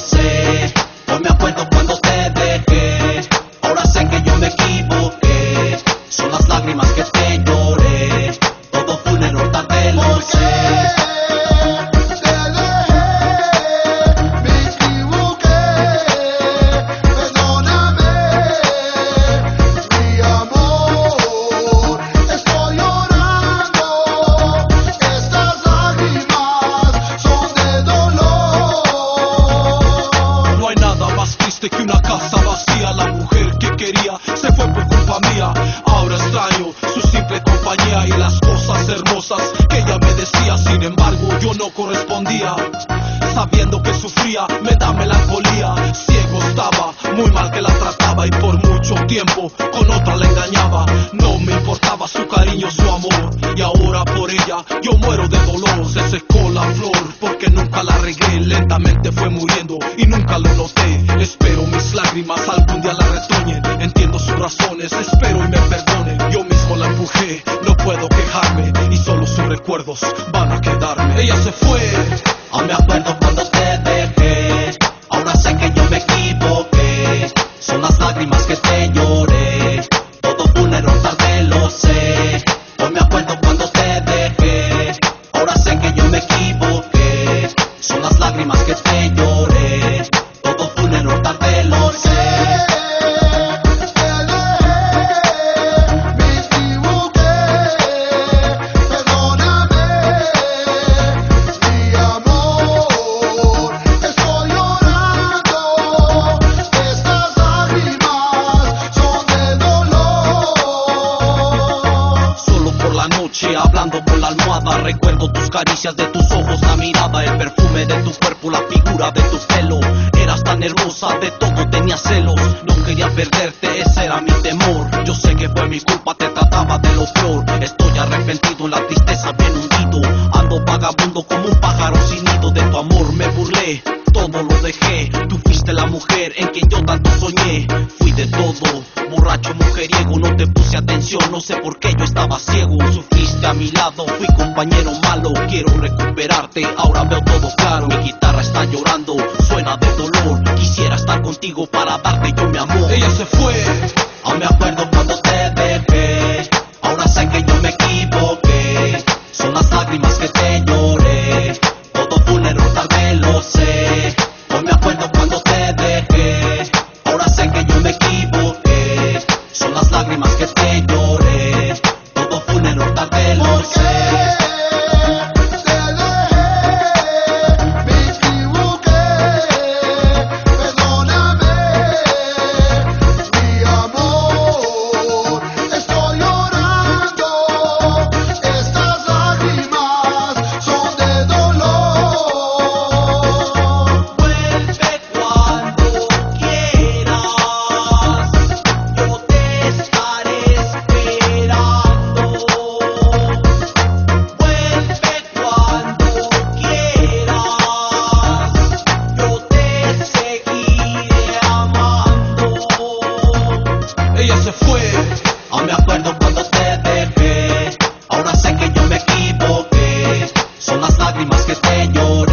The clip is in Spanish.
sé. Hoy me acuerdo cuando te dejé. Ahora sé que yo me equivoqué. Son las lágrimas que te lloré. Todo fue un error, tarde lo sé. Que una casa vacía, la mujer que quería se fue por culpa mía. Ahora extraño su simple compañía y las cosas hermosas que ella me decía. Sin embargo yo no correspondía, sabiendo que sufría me da melancolía. Ciego estaba, muy mal que la trataba y por mucho tiempo con otra la engañaba. No me importaba su cariño, su amor, y ahora por ella yo muero de dolor. Se secó la flor porque nunca la regué, lentamente fue muriendo y nunca lo noté. Espero mis lágrimas algún día la retoñen. Entiendo sus razones, espero y me perdone. Yo mismo la empujé, no puedo quejarme, y solo sus recuerdos van a quedarme. Ella se fue. Aún me acuerdo cuando te dejé. Ahora sé que yo me equivoqué. Son las lágrimas que te lloré. Todo fue un error, tarde lo sé. Hoy me acuerdo cuando te dejé. Ahora sé que yo me equivoqué. Son las lágrimas que te lloré. Todo fue un error, tarde lo sé. Hablando con la almohada, recuerdo tus caricias, de tus ojos la mirada, el perfume de tu cuerpo, la figura de tu pelo. Eras tan hermosa, de todo tenía celos. No quería perderte, ese era mi temor. Yo sé que fue mi culpa, te trataba de lo peor. Estoy arrepentido, en la tristeza bien hundido. Ando vagabundo como un pájaro sin nido. De tu amor me burlé, todo lo dejé. Tú fuiste la mujer en quien yo tanto soñé. Fui de todo, borracho, mujeriego. No te puse atención, no sé por qué yo estaba ciego. Sufriste a mi lado, fui compañero malo. Quiero recuperarte, ahora veo todo claro. Mi guitarra está llorando, suena de dolor. Quisiera estar contigo para darte yo mi amor. Ella se fue. Aún me acuerdo cuando te dejé. Ahora sé que yo me equivoqué. Son las lágrimas que te lloré. Todo fue un error, tarde lo sé. Hoy me acuerdo cuando te dejé. Ahora sé que yo me equivoqué. Son las lágrimas que te lloré. Todo fue un error, tarde lo sé. Ella se fue. Aún me acuerdo cuando te dejé. Ahora sé que yo me equivoqué. Son las lágrimas que te lloré.